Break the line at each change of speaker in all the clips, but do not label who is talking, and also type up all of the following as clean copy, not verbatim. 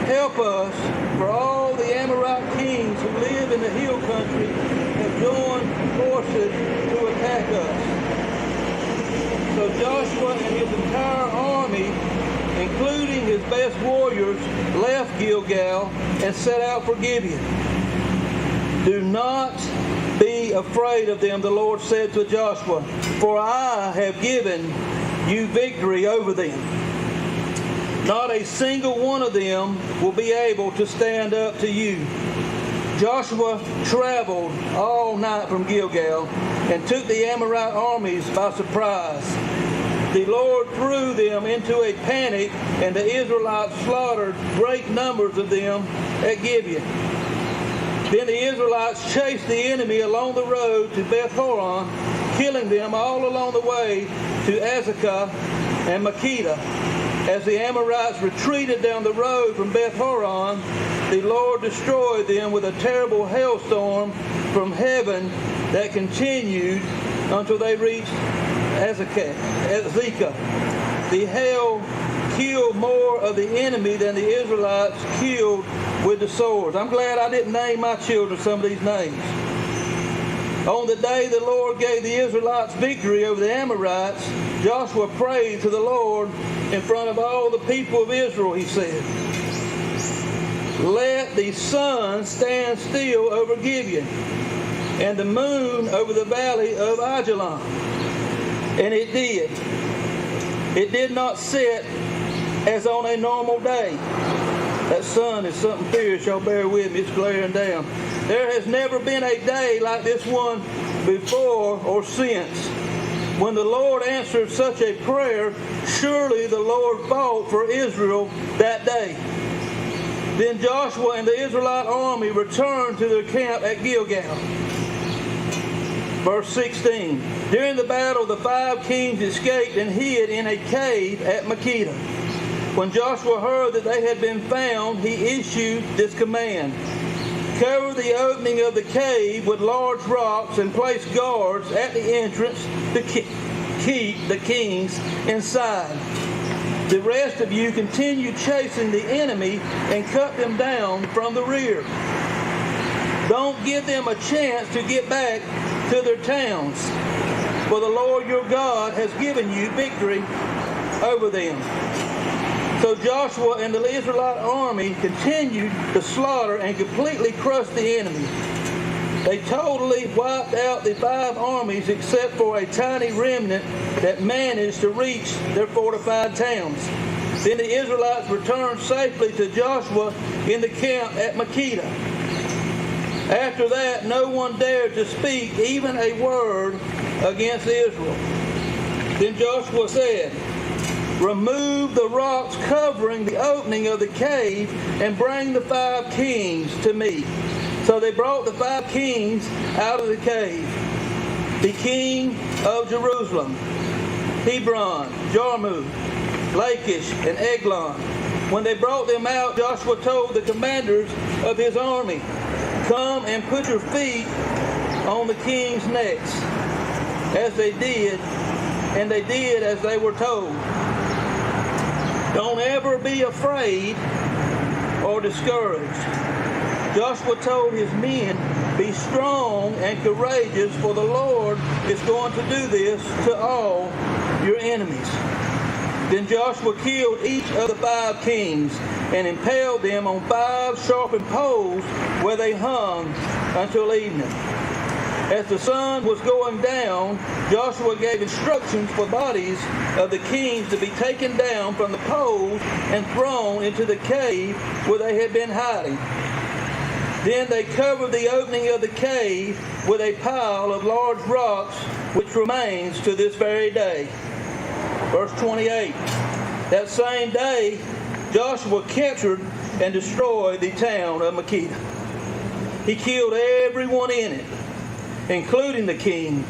help us, for all the Amorite kings who live in the hill country have joined forces to attack us. So Joshua and his entire army, including his best warriors, left Gilgal and set out for Gibeon. Do not be afraid of them, the Lord said to Joshua, for I have given you victory over them. Not a single one of them will be able to stand up to you. Joshua traveled all night from Gilgal and took the Amorite armies by surprise. The Lord threw them into a panic, and the Israelites slaughtered great numbers of them at Gibeon. Then the Israelites chased the enemy along the road to Beth-horon, killing them all along the way to Azekah and Makkedah. As the Amorites retreated down the road from Beth-horon, the Lord destroyed them with a terrible hailstorm from heaven that continued until they reached Azekah. The hail killed more of the enemy than the Israelites killed with the swords. I'm glad I didn't name my children some of these names. On the day the Lord gave the Israelites victory over the Amorites, Joshua prayed to the Lord in front of all the people of Israel, he said, let the sun stand still over Gibeon, and the moon over the valley of Ajalon. And it did. It did not set as on a normal day. That sun is something fierce, y'all bear with me, it's glaring down. There has never been a day like this one before or since. When the Lord answered such a prayer, surely the Lord fought for Israel that day. Then Joshua and the Israelite army returned to their camp at Gilgal. Verse 16, during the battle, the 5 kings escaped and hid in a cave at Makkedah. When Joshua heard that they had been found, he issued this command. Cover the opening of the cave with large rocks and place guards at the entrance to keep the kings inside. The rest of you continue chasing the enemy and cut them down from the rear. Don't give them a chance to get back to their towns, for the Lord your God has given you victory over them. So Joshua and the Israelite army continued to slaughter and completely crush the enemy. They totally wiped out the 5 armies except for a tiny remnant that managed to reach their fortified towns. Then the Israelites returned safely to Joshua in the camp at Makkedah. After that, no one dared to speak even a word against Israel. Then Joshua said, remove the rocks covering the opening of the cave and bring the 5 kings to me. So they brought the 5 kings out of the cave. The king of Jerusalem, Hebron, Jarmuth, Lachish, and Eglon. When they brought them out, Joshua told the commanders of his army, come and put your feet on the king's necks. As they did, and they did as they were told. Don't ever be afraid or discouraged. Joshua told his men, be strong and courageous, for the Lord is going to do this to all your enemies. Then Joshua killed each of the 5 kings and impaled them on 5 sharpened poles where they hung until evening. As the sun was going down, Joshua gave instructions for bodies of the kings to be taken down from the poles and thrown into the cave where they had been hiding. Then they covered the opening of the cave with a pile of large rocks, which remains to this very day. Verse 28. That same day, Joshua captured and destroyed the town of Makkedah. He killed everyone in it, including the king,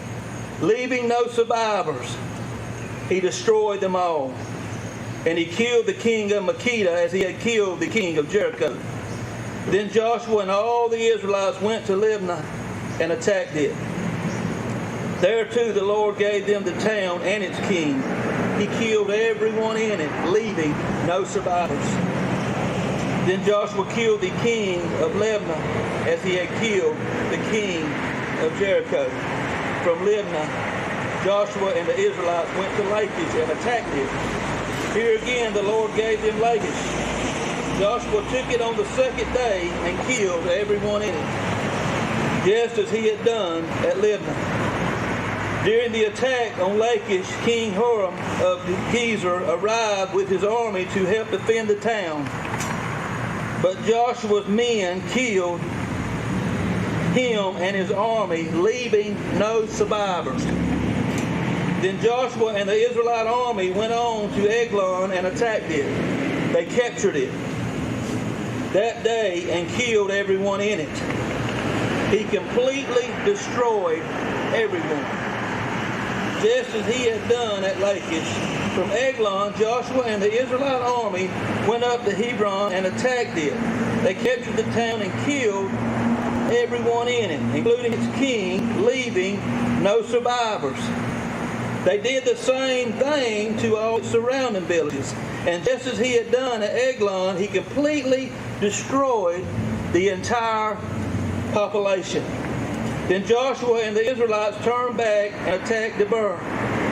leaving no survivors. He destroyed them all. And he killed the king of Makkedah as he had killed the king of Jericho. Then Joshua and all the Israelites went to Libnah and attacked it. There too the Lord gave them the town and its king. He killed everyone in it, leaving no survivors. Then Joshua killed the king of Libnah as he had killed the king of Jericho. From Libnah, Joshua and the Israelites went to Lachish and attacked it. Here again the Lord gave them Lachish. Joshua took it on the second day and killed everyone in it, just as he had done at Libnah. During the attack on Lachish, King Horam of Gezer arrived with his army to help defend the town. But Joshua's men killed him and his army, leaving no survivors. Then Joshua and the Israelite army went on to Eglon and attacked it. They captured it that day and killed everyone in it. He completely destroyed everyone, just as he had done at Lachish. From Eglon, Joshua and the Israelite army went up to Hebron and attacked it. They captured the town and killed everyone in it, including its king, leaving no survivors. They did the same thing to all its surrounding villages. And just as he had done at Eglon, he completely destroyed the entire population. Then Joshua and the Israelites turned back and attacked Debir.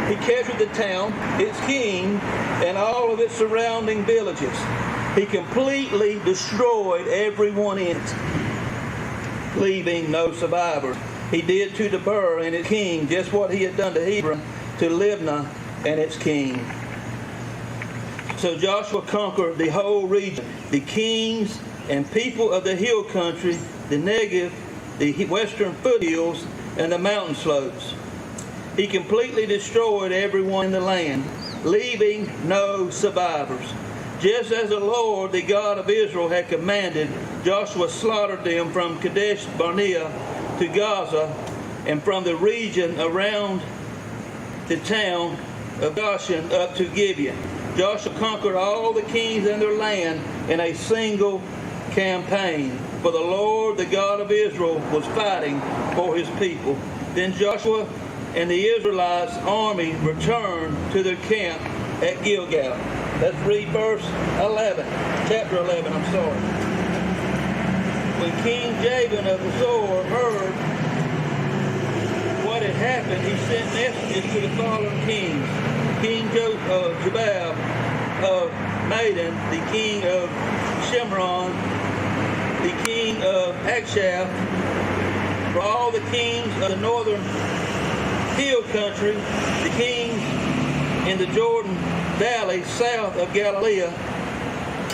He captured the town, its king, and all of its surrounding villages. He completely destroyed everyone in it, leaving no survivors. He did to Debir and its king just what he had done to Hebron, to Libnah and its king. So Joshua conquered the whole region, the kings and people of the hill country, the Negev, the western foothills, and the mountain slopes. He completely destroyed everyone in the land, leaving no survivors. Just as the Lord, the God of Israel, had commanded, Joshua slaughtered them from Kadesh Barnea to Gaza, and from the region around the town of Goshen up to Gibeon. Joshua conquered all the kings and their land in a single campaign, for the Lord, the God of Israel, was fighting for his people. Then Joshua and the Israelites' army returned to their camp at Gilgal. Let's read chapter 11, When King Jabin of Hazor heard what had happened, he sent messages to the following kings: King Jabal of Madon, the king of Shimron, the king of Akshaph, for all the kings of the northern hill country, the kings in the Jordan Valley south of Galilee,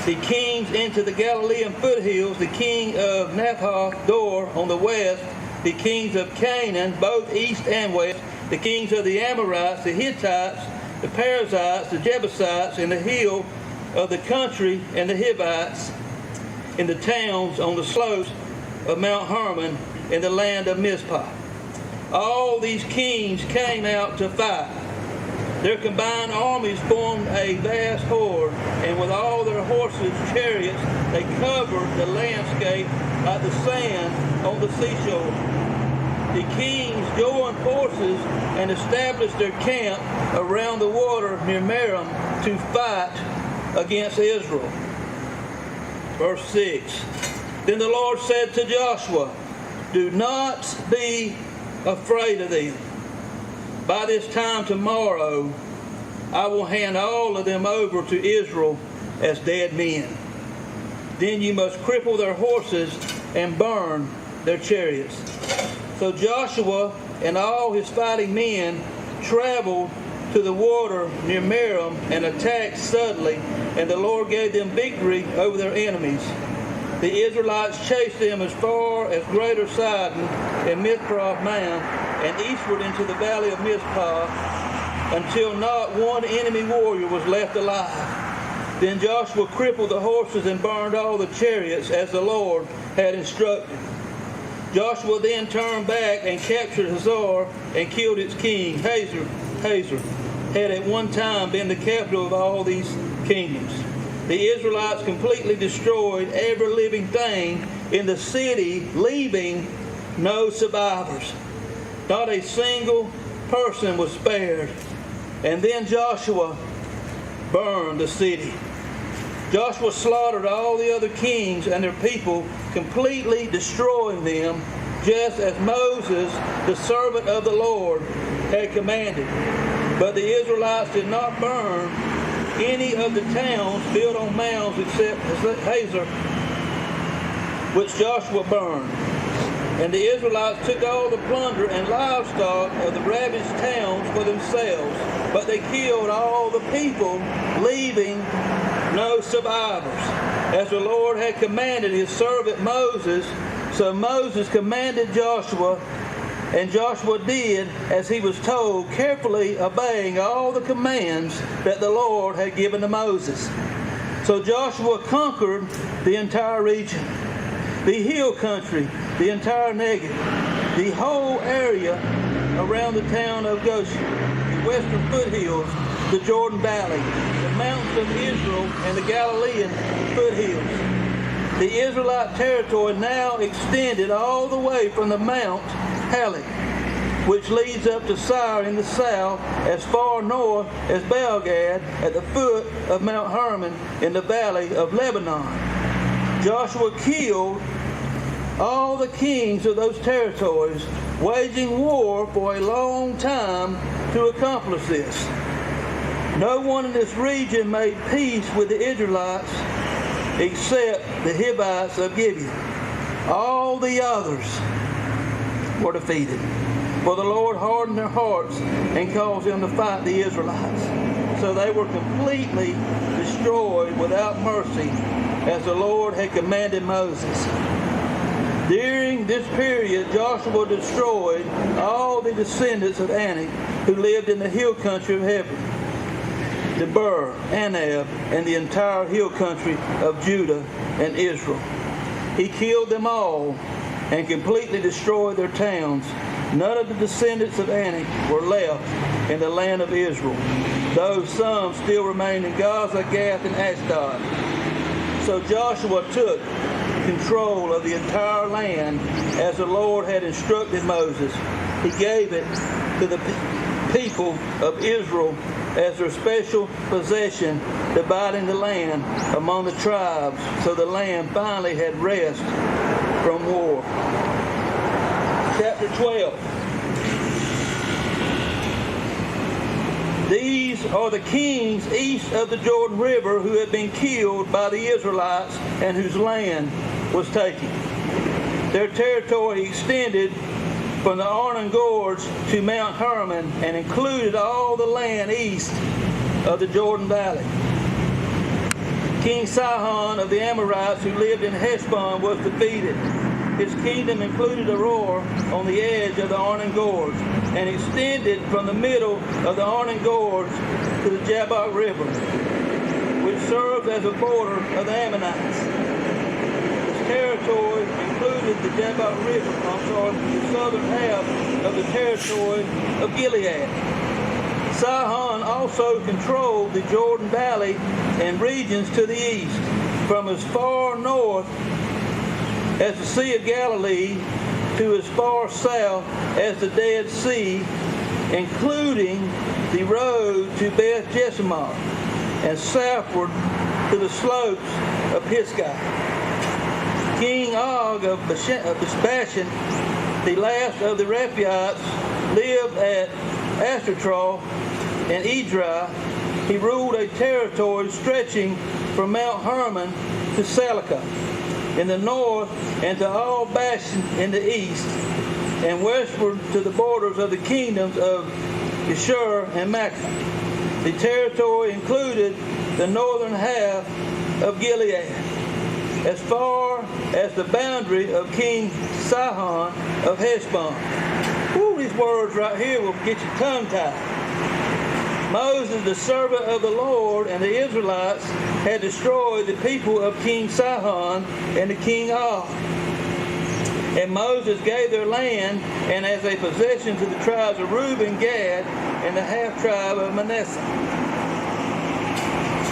the kings into the Galilean foothills, the king of Naphtha Dor on the west, the kings of Canaan, both east and west, the kings of the Amorites, the Hittites, the Perizzites, the Jebusites, in the hill of the country, and the Hivites, in the towns on the slopes of Mount Hermon, in the land of Mizpah. All these kings came out to fight. Their combined armies formed a vast horde, and with all their horses, chariots, they covered the landscape like the sand on the seashore. The kings joined forces and established their camp around the water near Merom to fight against Israel. Verse 6. Then the Lord said to Joshua, "Do not be afraid of them. By this time tomorrow, I will hand all of them over to Israel as dead men. Then you must cripple their horses and burn their chariots." So Joshua and all his fighting men traveled to the water near Merom and attacked suddenly, and the Lord gave them victory over their enemies. The Israelites chased them as far as Greater Sidon and Mizpah Mount, and eastward into the valley of Mizpah, until not one enemy warrior was left alive. Then Joshua crippled the horses and burned all the chariots as the Lord had instructed. Joshua then turned back and captured Hazor and killed its king. Hazor had at one time been the capital of all these kingdoms. The Israelites completely destroyed every living thing in the city, leaving no survivors. Not a single person was spared. And then Joshua burned the city. Joshua slaughtered all the other kings and their people, completely destroying them, just as Moses, the servant of the Lord, had commanded. But the Israelites did not burn any of the towns built on mounds except Hazor, which Joshua burned. And the Israelites took all the plunder and livestock of the ravaged towns for themselves, but they killed all the people, leaving no survivors. As the Lord had commanded his servant Moses, so Moses commanded Joshua, and Joshua did as he was told, carefully obeying all the commands that the Lord had given to Moses. So Joshua conquered the entire region, the hill country, the entire Negev, the whole area around the town of Goshen, the western foothills, the Jordan Valley, the mountains of Israel, and the Galilean foothills. The Israelite territory now extended all the way from the Mount Halak, which leads up to Seir in the south, as far north as Baal-gad at the foot of Mount Hermon in the valley of Lebanon. Joshua killed all the kings of those territories, waging war for a long time to accomplish this. No one in this region made peace with the Israelites except the Hivites of Gibeon. All the others were defeated, for the Lord hardened their hearts and caused them to fight the Israelites. So they were completely destroyed without mercy, as the Lord had commanded Moses. During this period, Joshua destroyed all the descendants of Anak who lived in the hill country of Hebron, Debir, Anab, and the entire hill country of Judah and Israel. He killed them all and completely destroyed their towns. None of the descendants of Anak were left in the land of Israel, though some still remained in Gaza, Gath, and Ashdod. So Joshua took control of the entire land as the Lord had instructed Moses. He gave it to the people of Israel as their special possession, dividing the land among the tribes, so the land finally had rest from war. Chapter 12. These are the kings east of the Jordan River who had been killed by the Israelites and whose land was taken. Their territory extended from the Arnon Gorge to Mount Hermon and included all the land east of the Jordan Valley. King Sihon of the Amorites, who lived in Heshbon, was defeated. His kingdom included Aroer on the edge of the Arnon Gorge and extended from the middle of the Arnon Gorge to the Jabbok River, which served as a border of the Ammonites. His territory included the Jabbok River, the southern half of the territory of Gilead. Sihon also controlled the Jordan Valley and regions to the east, from as far north as the Sea of Galilee to as far south as the Dead Sea, including the road to Beth Jeshimoth, and southward to the slopes of Pisgah. King Og of Bashan, the last of the Rephaites, lived at Ashtaroth and Edrei. He ruled a territory stretching from Mount Hermon to Salecah in the north, and to all Bashan in the east, and westward to the borders of the kingdoms of Geshur and Makkah. The territory included the northern half of Gilead, as far as the boundary of King Sihon of Heshbon. Ooh, these words right here will get you tongue-tied. Moses, the servant of the Lord, and the Israelites had destroyed the people of King Sihon and the King Og. And Moses gave their land and as a possession to the tribes of Reuben, Gad, and the half-tribe of Manasseh.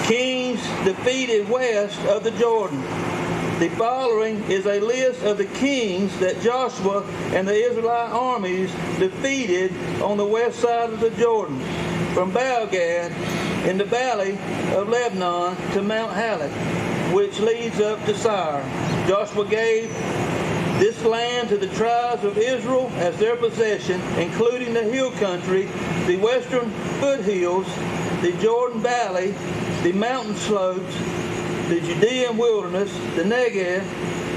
Kings defeated west of the Jordan. The following is a list of the kings that Joshua and the Israelite armies defeated on the west side of the Jordan, from Baal-gad in the valley of Lebanon to Mount Halak, which leads up to Sire. Joshua gave this land to the tribes of Israel as their possession, including the hill country, the western foothills, the Jordan Valley, the mountain slopes, the Judean wilderness, the Negev.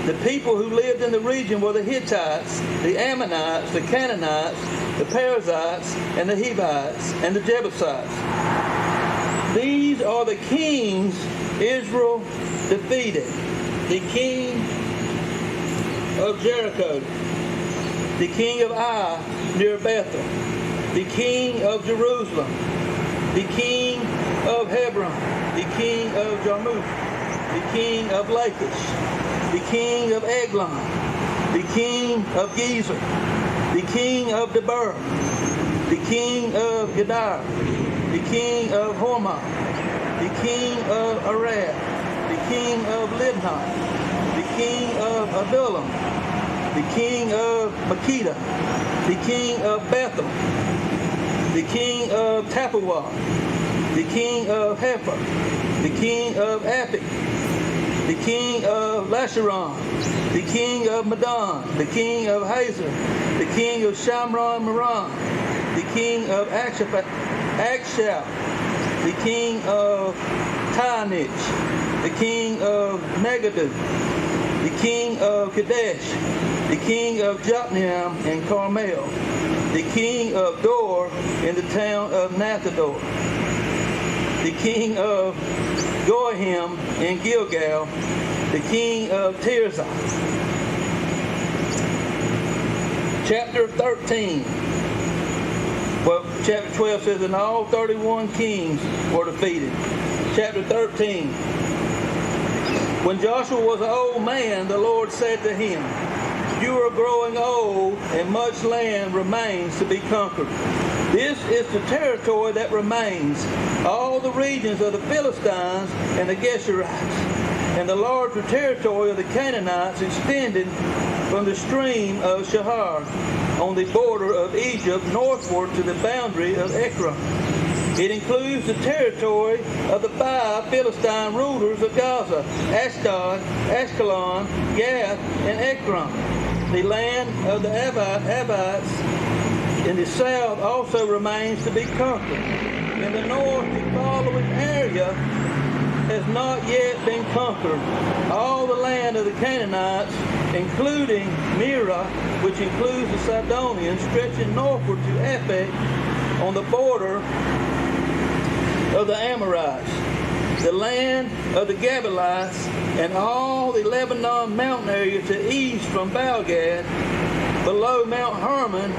The people who lived in the region were the Hittites, the Ammonites, the Canaanites, the Perizzites, and the Hivites, and the Jebusites. These are the kings Israel defeated. The king of Jericho, the king of Ai near Bethel, the king of Jerusalem, the king of Hebron, the king of Jarmuth, the king of Lachish, the king of Eglon, the king of Gezer, the king of Debir, the king of Gedar, the king of Hormah, the king of Arad, the king of Libnah, the king of Adullam, the king of Makkedah, the king of Bethel, the king of Tappuah, the king of Hepher, the king of Aphek, the king of Lasharon, the king of Madon, the king of Hazor, the king of Shamron Meron, the king of Akshaph, the king of Taanich, the king of Megiddou, the king of Kadesh, the king of Jokneam and Carmel, the king of Dor in the town of Nathador, the king of Goahim in Gilgal, the king of Tirzah. Chapter 13. Well, chapter 12 says, and all 31 kings were defeated. Chapter 13. When Joshua was an old man, the Lord said to him, you are growing old, and much land remains to be conquered. This is the territory that remains, all the regions of the Philistines and the Geshurites, and the larger territory of the Canaanites extended from the stream of Shahar on the border of Egypt northward to the boundary of Ekron. It includes the territory of the 5 Philistine rulers of Gaza, Ashdod, Ashkelon, Gath, and Ekron. The land of the Abites in the south also remains to be conquered. In the north, the following area has not yet been conquered. All the land of the Canaanites, including Mira, which includes the Sidonians, stretching northward to Aphek on the border of the Amorites, the land of the Gabalites, and all the Lebanon mountain area to east from Baalgad, below Mount Hermon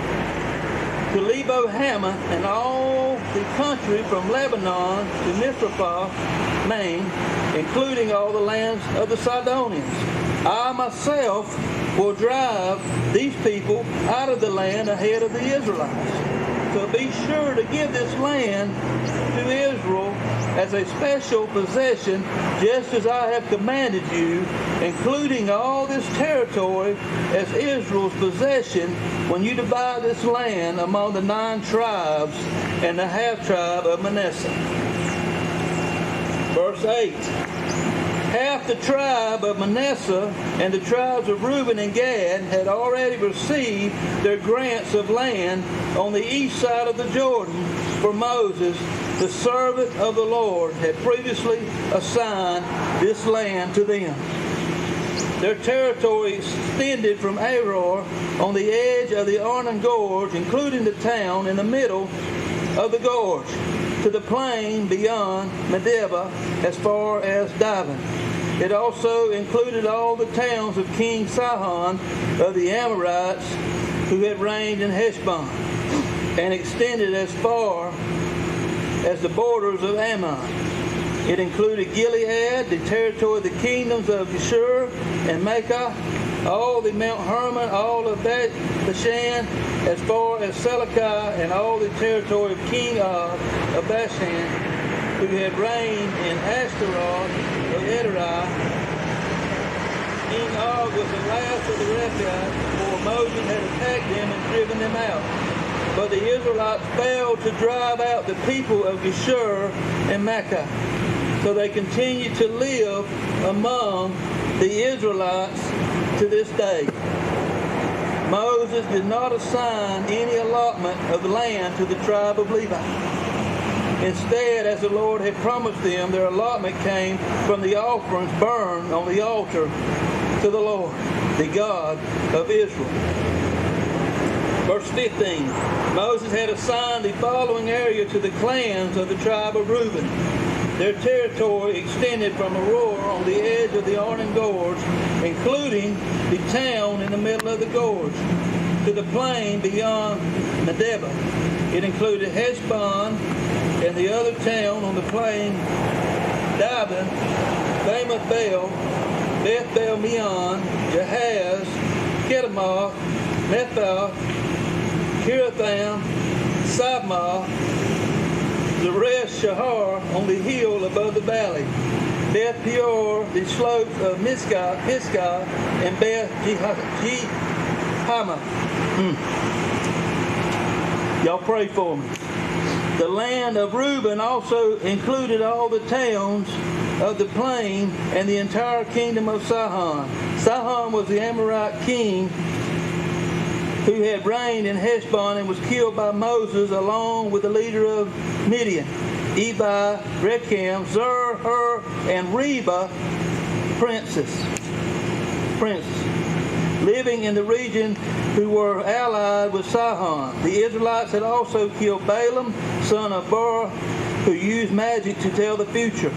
to Lebo Hamath, and all the country from Lebanon to Mithrapoth, Maine, including all the lands of the Sidonians. I myself will drive these people out of the land ahead of the Israelites. So be sure to give this land to Israel as a special possession, just as I have commanded you, including all this territory as Israel's possession when you divide this land among the 9 tribes and the half-tribe of Manasseh. Verse 8. Half the tribe of Manasseh and the tribes of Reuben and Gad had already received their grants of land on the east side of the Jordan, for Moses, the servant of the Lord, had previously assigned this land to them. Their territory extended from Aror on the edge of the Arnon Gorge, including the town in the middle of the gorge, to the plain beyond Medeba as far as Dibon. It also included all the towns of King Sihon of the Amorites who had reigned in Heshbon, and extended as far as the borders of Ammon. It included Gilead, the territory of the kingdoms of Geshur and Maacah, all the Mount Hermon, all of Bashan, as far as Selakah, and all the territory of King Og of Bashan, who had reigned in Ashtaroth of Edrei. King Og was the last of the Rephaites before Moses had attacked them and driven them out. But the Israelites failed to drive out the people of Geshur and Makkah. So they continue to live among the Israelites to this day. Moses did not assign any allotment of land to the tribe of Levi. Instead, as the Lord had promised them, their allotment came from the offerings burned on the altar to the Lord, the God of Israel. Verse 15, Moses had assigned the following area to the clans of the tribe of Reuben. Their territory extended from Aroer on the edge of the Arnon Gorge, including the town in the middle of the gorge, to the plain beyond Medeba. It included Heshbon and the other town on the plain, Dibon, Bamoth Baal, Beth Baal Meon, Jahaz, Kedemoth, Nephath, Kiratham, Sabmah, Zeresh Shahar on the hill above the valley, Beth Peor, the slopes of Pisgah, and Beth Jehama. Y'all pray for me. The land of Reuben also included all the towns of the plain and the entire kingdom of Sihon. Sihon was the Amorite king who had reigned in Heshbon and was killed by Moses along with the leader of Midian, Ebi, Rechem, Zur, Hur, and Reba, princes, living in the region who were allied with Sihon. The Israelites had also killed Balaam, son of Beor, who used magic to tell the future.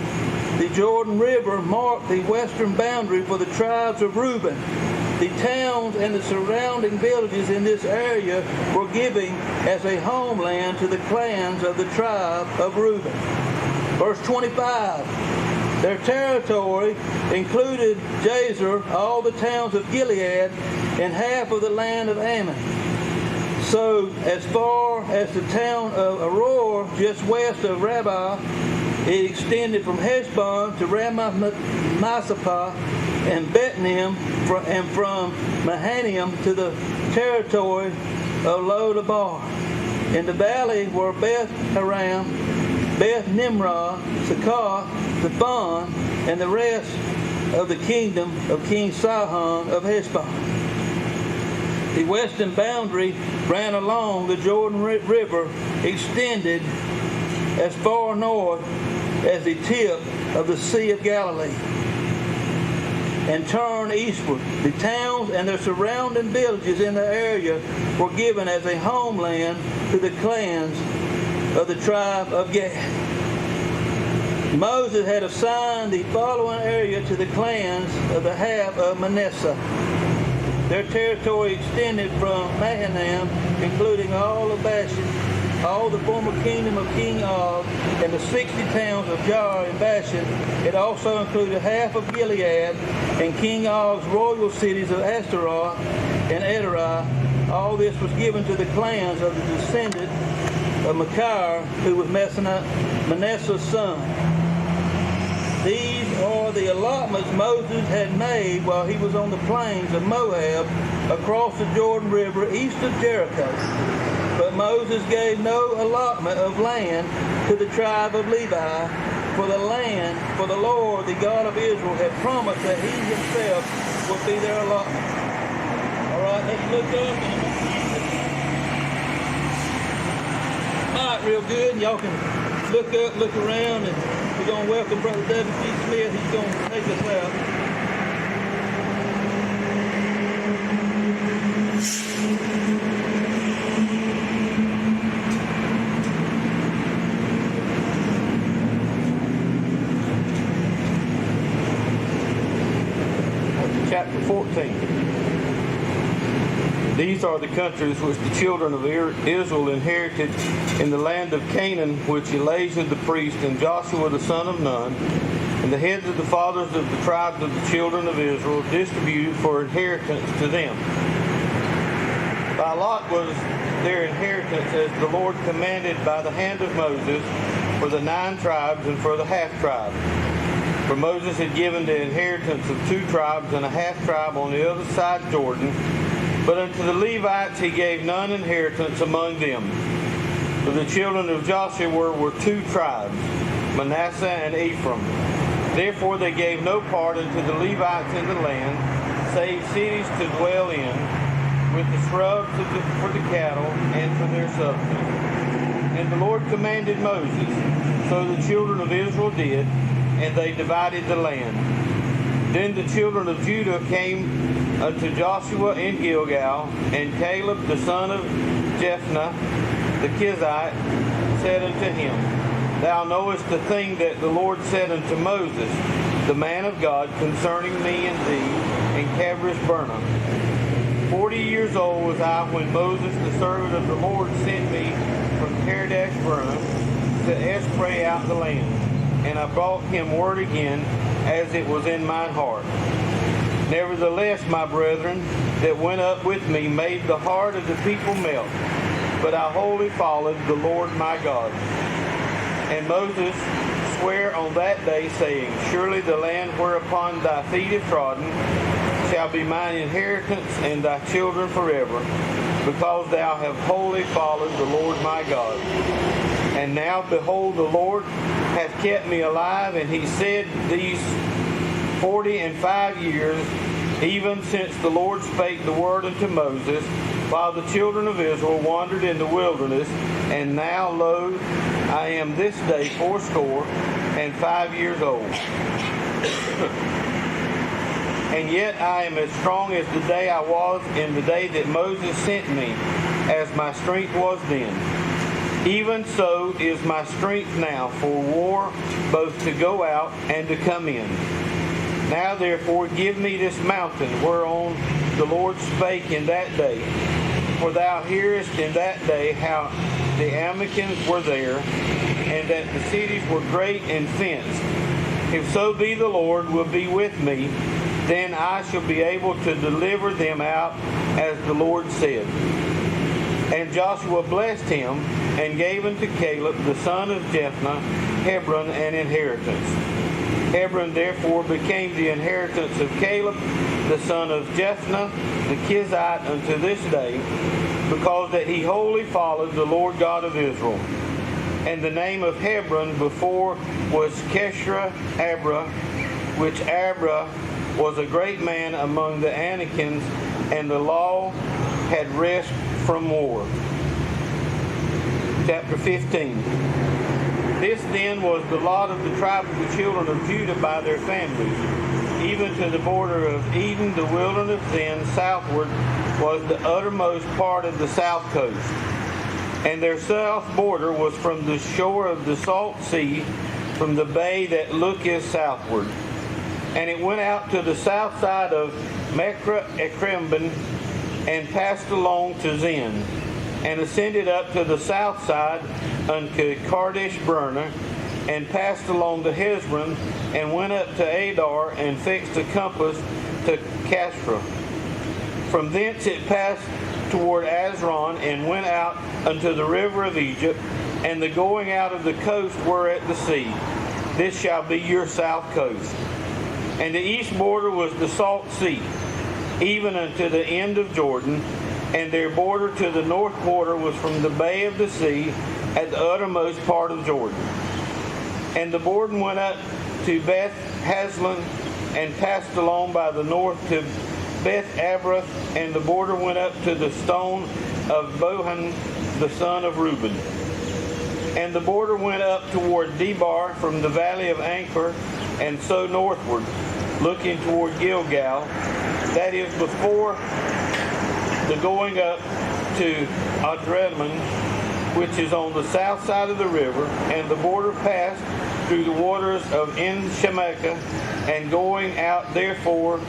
The Jordan River marked the western boundary for the tribes of Reuben. The towns and the surrounding villages in this area were given as a homeland to the clans of the tribe of Reuben. Verse 25, their territory included Jazer, all the towns of Gilead, and half of the land of Ammon. So as far as the town of Aroer, just west of Rabbah, it extended from Heshbon to Ramath-Masapah and Bethlehem, and from Mahanaim to the territory of Lo-Debar. In the valley were Beth Haram, Beth Nimrah, Succoth, Zephon, and the rest of the kingdom of King Sihon of Heshbon. The western boundary ran along the Jordan River, extended as far north as the tip of the Sea of Galilee, and turned eastward. The towns and their surrounding villages in the area were given as a homeland to the clans of the tribe of Gad. Moses had assigned the following area to the clans of the half of Manasseh. Their territory extended from Mahanaim, including all of Bashan, all the former kingdom of King Og, and the 60 towns of Jar and Bashan. It also included half of Gilead and King Og's royal cities of Ashtaroth and Edrei. All this was given to the clans of the descendant of Machir, who was Manasseh's son. These are the allotments Moses had made while he was on the plains of Moab across the Jordan River east of Jericho. But Moses gave no allotment of land to the tribe of Levi, for the land, for the Lord, the God of Israel, had promised that he himself would be their allotment. All right, let's look up. All right, real good. And y'all can look up, look around, and we're going to welcome Brother W.G. Smith. He's going to take us out.
Chapter 14. These are the countries which the children of Israel inherited in the land of Canaan, which Elijah the priest and Joshua the son of Nun, and the heads of the fathers of the tribes of the children of Israel distributed for inheritance to them. By lot was their inheritance as the Lord commanded by the hand of Moses for the 9 tribes and for the half-tribe. For Moses had given the inheritance of 2 tribes and a half-tribe on the other side Jordan, But unto the Levites he gave none inheritance among them. For the children of Joshua were two tribes, Manasseh and Ephraim. Therefore they gave no part unto the Levites in the land, save cities to dwell in, with the shrubs for the cattle and for their substance. And the Lord commanded Moses, so the children of Israel did, and they divided the land. Then the children of Judah came unto Joshua in Gilgal, and Caleb the son of Jephunneh the Kizite said unto him, Thou knowest the thing that the Lord said unto Moses, the man of God, concerning me and thee in Kadesh Barnea. 40 years old was I when Moses, the servant of the Lord, sent me from Kadesh Barnea to espray out the land. And I brought him word again, as it was in mine heart. Nevertheless, my brethren that went up with me made the heart of the people melt, but I wholly followed the Lord my God. And Moses sware on that day, saying, Surely the land whereupon thy feet have trodden shall be mine inheritance and thy children forever, because thou have wholly followed the Lord my God. And now, behold, the Lord hath kept me alive, and he said these 45 years, even since the Lord spake the word unto Moses, while the children of Israel wandered in the wilderness. And now, lo, I am this day 85 years old. And yet I am as strong as the day I was in the day that Moses sent me, as my strength was then. Even so is my strength now for war, both to go out and to come in. Now therefore give me this mountain whereon the Lord spake in that day. For thou hearest in that day how the Amalekites were there, and that the cities were great and fenced. If so be the Lord will be with me, then I shall be able to deliver them out, as the Lord said. And Joshua blessed him, and gave unto Caleb the son of Jephunneh Hebron an inheritance. Hebron therefore became the inheritance of Caleb the son of Jephunneh the Kizite unto this day, because that he wholly followed the Lord God of Israel. And the name of Hebron before was Keshra Abra, which Abra was a great man among the Anakims, and the law had rest from war. Chapter 15. This then was the lot of the tribe of the children of Judah by their families. Even to the border of Eden, the wilderness then southward was the uttermost part of the south coast. And their south border was from the shore of the salt sea, from the bay that looketh southward. And it went out to the south side of Mekra Ekremben, and passed along to Zin, and ascended up to the south side unto Kadesh Barnea, and passed along to Hezron, and went up to Adar, and fixed a compass to Castra. From thence it passed toward Azron, and went out unto the river of Egypt, and the going out of the coast were at the sea. This shall be your south coast. And the east border was the salt sea, even unto the end of Jordan, and their border to the north border was from the bay of the sea at the uttermost part of Jordan. And the border went up to Beth Haslan, and passed along by the north to Beth Abrath, and the border went up to the stone of Bohan the son of Reuben. And the border went up toward Debar from the valley of Anchor, and so northward, looking toward Gilgal, that is before the going up to Adramman, which is on the south side of the river. And the border passed through the waters of En-Shemekah, and going out therefore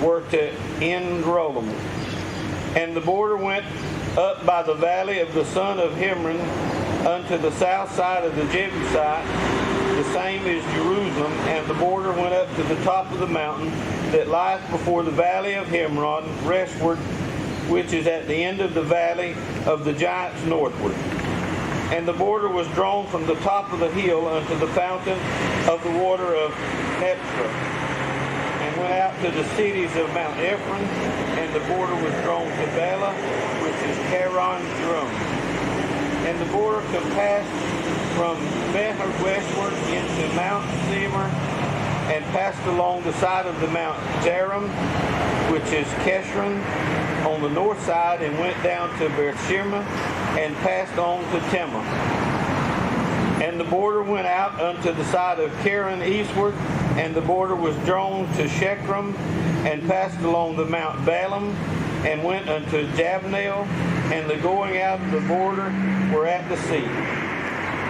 were to En-Rolam. And the border went up by the valley of the son of Himron unto the south side of the Jebusite, the same is Jerusalem. And the border went up to the top of the mountain that lieth before the valley of Himron westward, which is at the end of the valley of the giants northward. And the border was drawn from the top of the hill unto the fountain of the water of Nephra, and went out to the cities of Mount Ephraim, and the border was drawn to Bela, which is Haran Drum. And the border compassed from Bether westward into Mount Seir, and passed along the side of the Mount Jearim, which is Keshron, on the north side, and went down to Beersheba, and passed on to Timnah. And the border went out unto the side of Karen eastward, and the border was drawn to Shechem, and passed along the Mount Balaam, and went unto Jabneel, and the going out of the border were at the sea.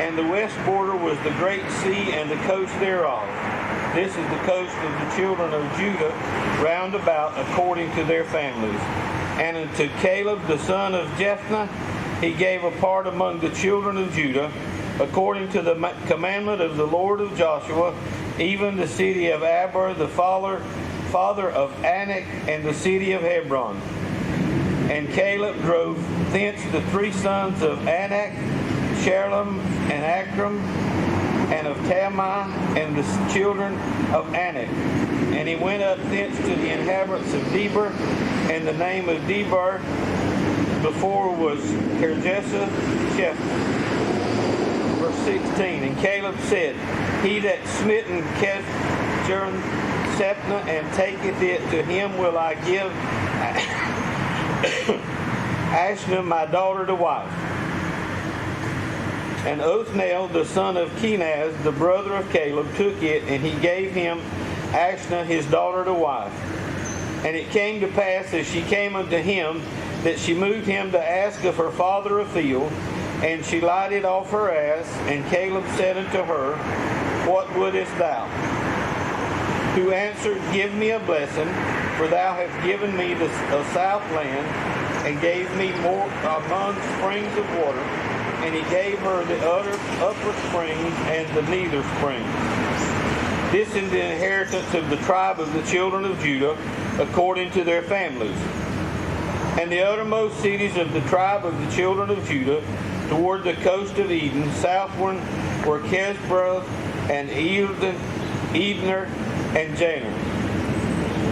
And the west border was the great sea, and the coast thereof. This is the coast of the children of Judah round about, according to their families. And unto Caleb the son of Jephunneh he gave a part among the children of Judah, according to the commandment of the Lord of Joshua, even the city of Aber, the father of Anak, and the city of Hebron. And Caleb drove thence the three sons of Anak, Shalom, and Akram, and of Talmai, and the children of Anak. And he went up thence to the inhabitants of Deber, and the name of Deber before was Kirjasa Sheph. Verse 16, and Caleb said, He that smitten Kethjeron Sepnah and taketh it, to him will I give Ashnah my daughter to wife. And Othniel the son of Kenaz, the brother of Caleb, took it, and he gave him Ashnah his daughter to wife. And it came to pass, as she came unto him, that she moved him to ask of her father a field, and she lighted off her ass, and Caleb said unto her, What wouldest thou? Who answered, Give me a blessing, for thou hast given me the south land, and gave me more among springs of water. And he gave her the upper springs and the nether springs. This is the inheritance of the tribe of the children of Judah, according to their families. And the uttermost cities of the tribe of the children of Judah, toward the coast of Eden, southward, were Kesbroth, and Edner, and Janner.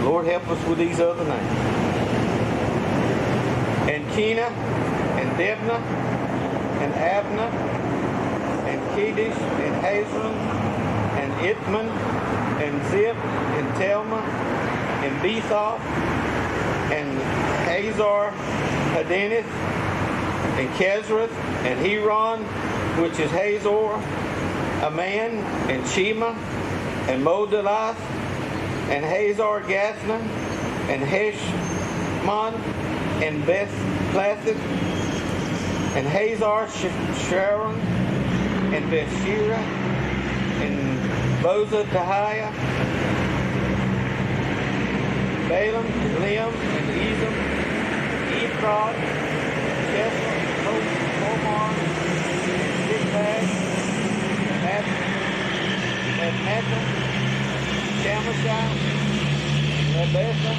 Lord, help us with these other names. And Kenah, and Debnah, and Abna, and Kedesh, and Hazron, and Itman, and Zip, and Telma, and Bethoth, and Hazar Hadeneth, and Kezreth, and Heron, which is Hazor, Aman, and Shema, and Modelath, and Hazar Gathna, and Heshmon, and Beth Platheth, and Hazar Sharon, and Bethshira, and Boza Tahiah, Balaam, Liam, and Ezem, Ephraim, Chesla, Omar, and Ziklag, and Nathan, Shamashai, and Lebetha,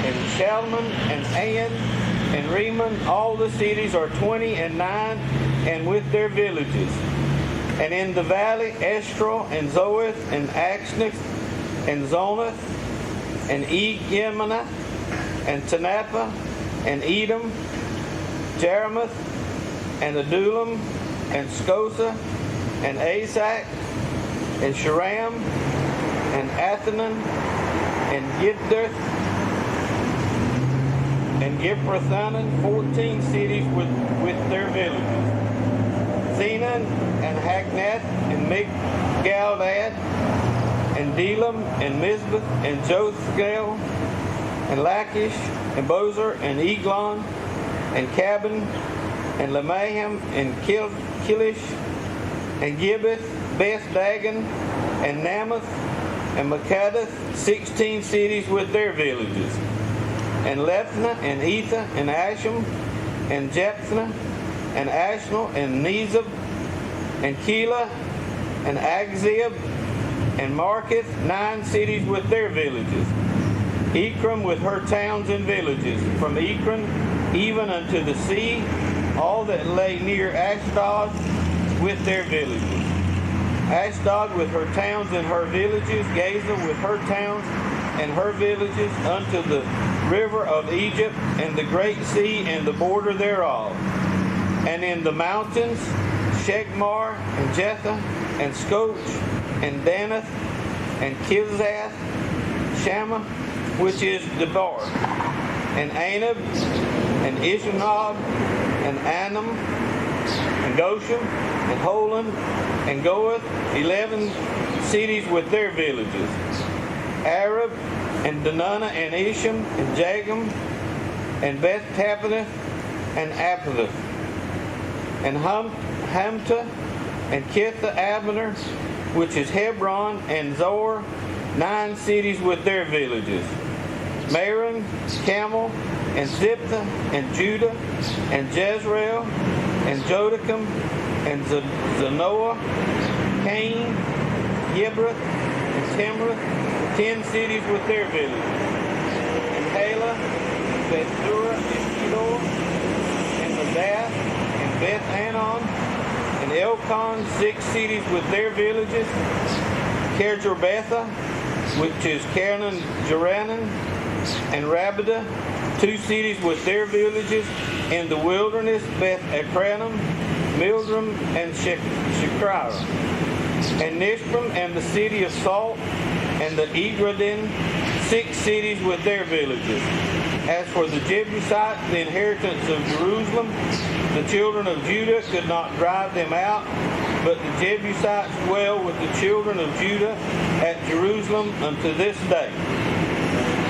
and Shalman, and Ayan, and Reman. All the cities are 29, and with their villages. And in the valley, Estrol, and Zoeth, and Axnith, and Zonath, and Egemana, and Tanappa, and Edom, Jeremoth, and Adullam, and Scosa, and Azak, and Sharam, and Athanan, and Gidderth, and Gipprathanan, 14 cities with their villages. Zenan, and Hagnath, and Migdal, and Delam, and Mizbeth, and Jothgal, and Lachish, and Bozer, and Eglon, and Cabin, and Lemaham, and Kilish, and Gibbeth, Beth Dagon, and Namath, and Makadath, 16 cities with their villages. And Lephna, and Etha, and Asham, and Jephthah, and Ashnel, and Nezab, and Keilah, and Agzib, and Marketh, 9 cities with their villages. Ekram with her towns and villages, from Ekron even unto the sea, all that lay near Ashdod with their villages. Ashdod with her towns and her villages, Gaza with her towns and her villages, unto the river of Egypt, and the great sea and the border thereof. And in the mountains, Shechmar, and Jetha, and Skoch, and Danath, and Kibzath, Shammah, which is Debar, and Anab, and Ishmael, and Anam, and Goshen, and Holon, and Goeth, 11 cities with their villages. Arab, and Danunah, and Isham, and Jagam, and Beth Tappaneth, and Apatheth, and Hamta, and Kitha Abner, which is Hebron, and Zor, 9 cities with their villages. Maron, Camel, and Ziptha, and Judah, and Jezreel, and Jodacum, and Zanoah, Cain, Yebrath, and Timrath, 10 cities with their villages. And Halah, Bethsura, and Kedor, and Medath, and Beth Anon, and Elkon, 6 cities with their villages. Kerjorbetha, which is Kernan, Jeranan, and Rabbadah, 2 cities with their villages. In the wilderness, Beth Ekranam, Mildrum, and Shekrah, and Nishpram, and the city of Salt, and the Egradin, 6 cities with their villages. As for the Jebusites, the inheritance of Jerusalem, the children of Judah could not drive them out, but the Jebusites dwell with the children of Judah at Jerusalem unto this day.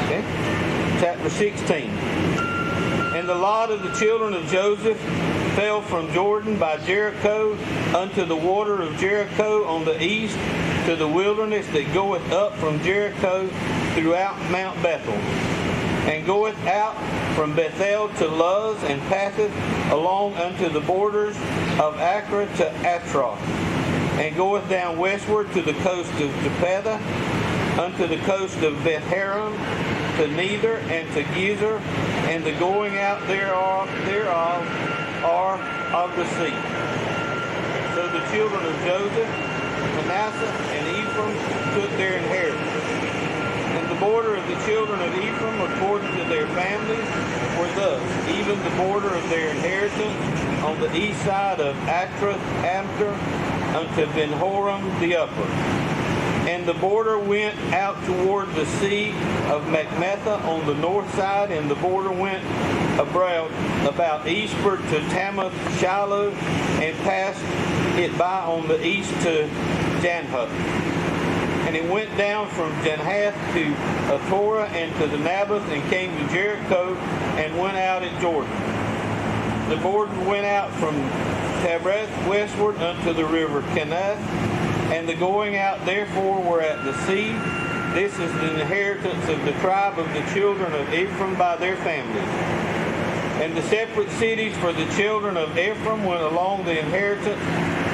Okay? Chapter 16. And the lot of the children of Joseph fell from Jordan by Jericho unto the water of Jericho on the east, to the wilderness that goeth up from Jericho throughout Mount Bethel, and goeth out from Bethel to Luz, and passeth along unto the borders of Acra to Atroth, and goeth down westward to the coast of Japhethah, unto the coast of Beth-haram, to Nether, and to Gezer, and the going out thereof are of the sea. So the children of Joseph, Manasseh, and Ephraim took their inheritance. And the border of the children of Ephraim, according to their families, were thus: even the border of their inheritance on the east side of Atroth-Amter unto Ben-horam the upper. And the border went out toward the sea of Macmetha on the north side, and the border went about eastward to Tamath Shiloh, and passed it by on the east to Janhuth. And it went down from Janhath to Athorah and to the Naboth, and came to Jericho, and went out at Jordan. The border went out from Tabreth westward unto the river Kenath, and the going out therefore were at the sea. This is the inheritance of the tribe of the children of Ephraim by their families. And the separate cities for the children of Ephraim went along the inheritance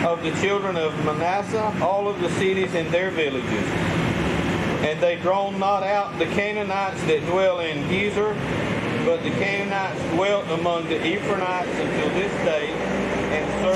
of the children of Manasseh, all of the cities and their villages. And they drawn not out the Canaanites that dwell in Gezer, but the Canaanites dwelt among the Ephraimites until this day, and served